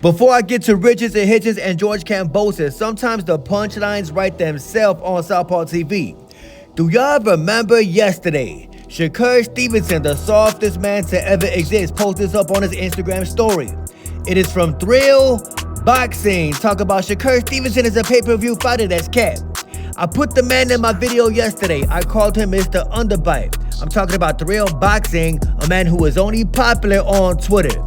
Before I get to Richardson Hitchins and George Kambosos, sometimes the punchlines write themselves on Southpaw TV. Do y'all remember yesterday? Shakur Stevenson, the softest man to ever exist, posted this up on his Instagram story. It is from Thrill Boxing. Talk about Shakur Stevenson is a pay-per-view fighter that's capped. I put the man in my video yesterday. I called him Mr. Underbite. I'm talking about Thrill Boxing, a man who is only popular on Twitter.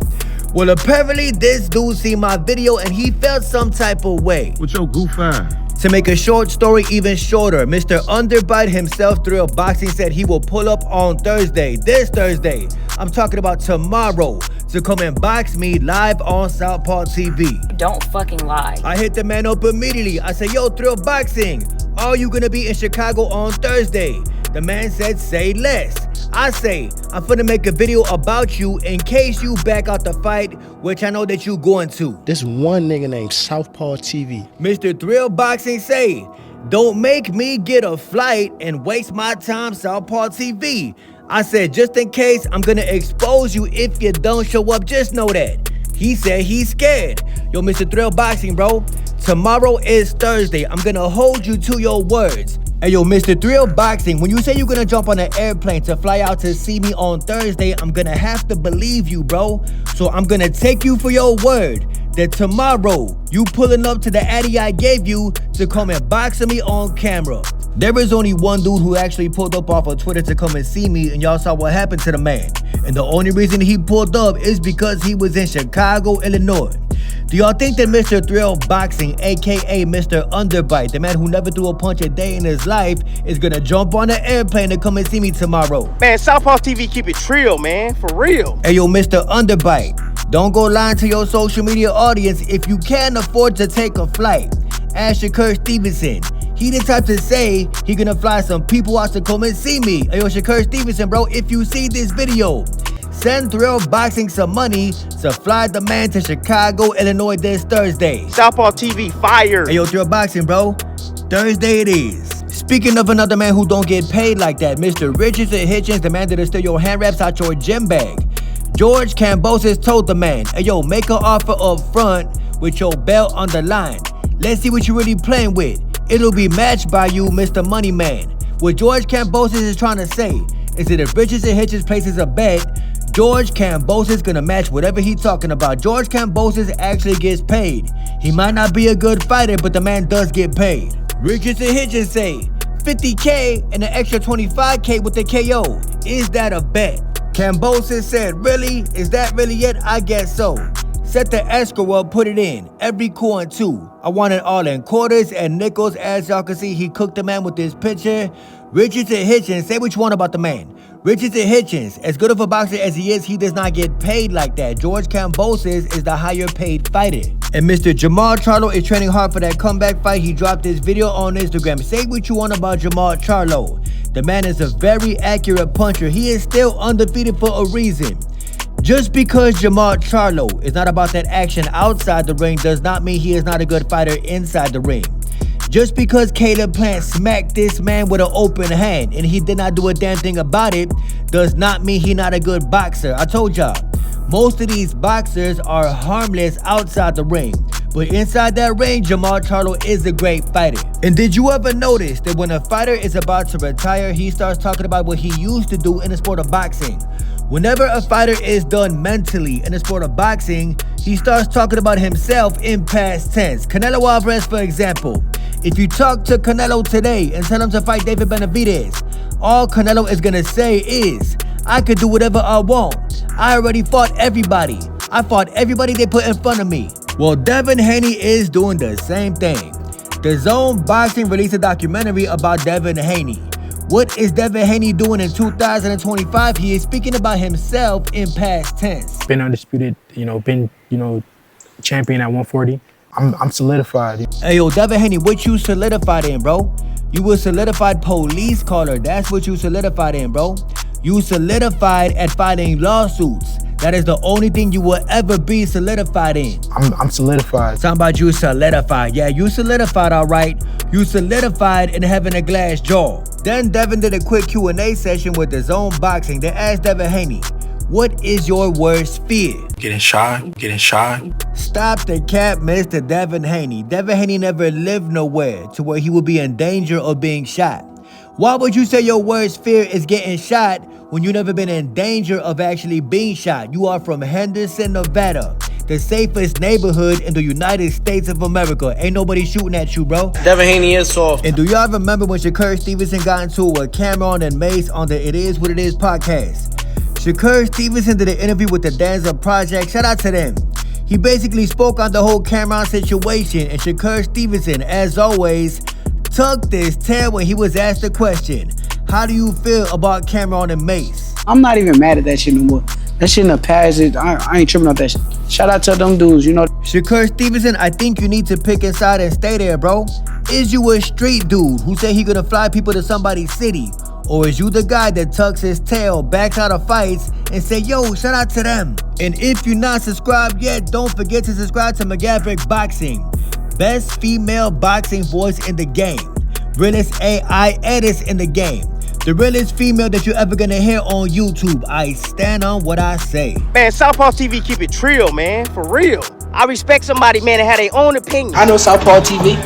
Well, apparently this dude seen my video and he felt some type of way. What's your goof ass? To make a short story even shorter, Mr. Underbite himself, Thrill Boxing, said he will pull up on Thursday, this Thursday. I'm talking about tomorrow, to come and box me live on Southpaw TV. Don't fucking lie. I hit the man up immediately. I said, yo, Thrill Boxing, are you gonna be in Chicago on Thursday? The man said, say less. I say, I'm finna make a video about you in case you back out the fight, which I know that you going to. This one nigga named Southpaw TV. Mr. Thrill Boxing say, don't make me get a flight and waste my time, Southpaw TV. I said, just in case, I'm gonna expose you if you don't show up, just know that. He said he's scared. Yo, Mr. Thrill Boxing, bro, tomorrow is Thursday. I'm gonna hold you to your words. Hey, yo, Mr. Thrill Boxing, when you say you're gonna jump on an airplane to fly out to see me on Thursday, I'm gonna have to believe you, bro. So I'm gonna take you for your word that tomorrow you pulling up to the addy I gave you to come and box me on camera. There is only one dude who actually pulled up off of Twitter to come and see me, and y'all saw what happened to the man. And the only reason he pulled up is because he was in Chicago, Illinois. Do y'all think that Mr. Thrill Boxing, aka Mr. Underbite, the man who never threw a punch a day in his life, is gonna jump on an airplane to come and see me tomorrow? Man, Southpaw TV keep it trill, man, for real. Hey, yo, Mr. Underbite, don't go lying to your social media audience. If you can't afford to take a flight, ask Shakur Stevenson. He the type to say he gonna fly some people out to come and see me. Hey, yo, Shakur Stevenson, bro, if you see this video, send Thrill Boxing some money to fly the man to Chicago, Illinois this Thursday. Southpaw TV fire. Hey, yo, Thrill Boxing, bro, Thursday it is. Speaking of another man who don't get paid like that, Mr. Richardson Hitchins, the man that'll steal your hand wraps out your gym bag. George Kambosos told the man, hey, yo, make an offer up front with your belt on the line. Let's see what you really playing with. It'll be matched by you, Mr. Money Man. What George Kambosos is trying to say is that if Richardson Hitchins places a bet, George Kambosos gonna match whatever he talking about. George Kambosos actually gets paid. He might not be a good fighter, but the man does get paid. Richardson Hitchins say, 50K and an extra 25K with the KO. Is that a bet? Kambosos said, really? Is that really it? I guess so. Set the escrow up, put it in. Every coin too. I want it all in quarters and nickels. As y'all can see, he cooked the man with this picture. Richardson Hitchins, say what you want about the man. Richardson Hitchins, as good of a boxer as he is, he does not get paid like that. George Kambosos is the higher paid fighter. And Mr. Jamal Charlo is training hard for that comeback fight. He dropped this video on Instagram. Say what you want about Jamal Charlo. The man is a very accurate puncher. He is still undefeated for a reason. Just because Jamal Charlo is not about that action outside the ring does not mean he is not a good fighter inside the ring. Just because Caleb Plant smacked this man with an open hand and he did not do a damn thing about it does not mean he's not a good boxer. I told y'all, most of these boxers are harmless outside the ring, but inside that ring, Jamal Charlo is a great fighter. And did you ever notice that when a fighter is about to retire, he starts talking about what he used to do in the sport of boxing? Whenever a fighter is done mentally in the sport of boxing, he starts talking about himself in past tense. Canelo Alvarez, for example. If you talk to Canelo today and tell him to fight David Benavidez, all Canelo is gonna say is, I could do whatever I want. I already fought everybody. I fought everybody they put in front of me. Well, Devin Haney is doing the same thing. The Zone Boxing released a documentary about Devin Haney. What is Devin Haney doing in 2025? He is speaking about himself in past tense. Been undisputed, been, champion at 140. I'm solidified. Hey, yo, Devin Haney, what you solidified in, bro? You were solidified police caller. That's what you solidified in, bro. You solidified at fighting lawsuits. That is the only thing you will ever be solidified in. I'm solidified. Talking about you solidified. Yeah, you solidified, all right. You solidified in having a glass jaw. Then Devin did a quick Q&A session with the Zone Boxing. They asked Devin Haney, What is your worst fear? Getting shot. Stop the cap, Mr. Devin Haney. Devin Haney never lived nowhere to where he would be in danger of being shot. Why would you say your worst fear is getting shot when you never been in danger of actually being shot? You are from Henderson, Nevada, the safest neighborhood in the United States of America. Ain't nobody shooting at you, bro. Devin Haney is soft. And do y'all remember when Shakur Stevenson got into it with Cameron and Mace on the It Is What It Is podcast? Shakur Stevenson did an interview with the Danza Project. Shout out to them. He basically spoke on the whole Cameron situation, and Shakur Stevenson, as always, tucked his tail when he was asked the question, how do you feel about Cameron and Mace? I'm not even mad at that shit no more. That shit in the past, I ain't tripping off that shit. Shout out to them dudes, you know. Shakur Stevenson, I think you need to pick a side and stay there, bro. Is you a street dude who say he gonna fly people to somebody's city? Or is you the guy that tucks his tail, backs out of fights, and say, yo, shout out to them? And if you're not subscribed yet, don't forget to subscribe to McGaverick Boxing. Best female boxing voice in the game. Realest AI edits in the game. The realest female that you're ever gonna hear on YouTube. I stand on what I say. Man, Southpaw TV keep it trill, man, for real. I respect somebody, man, that have their own opinion. I know Southpaw TV.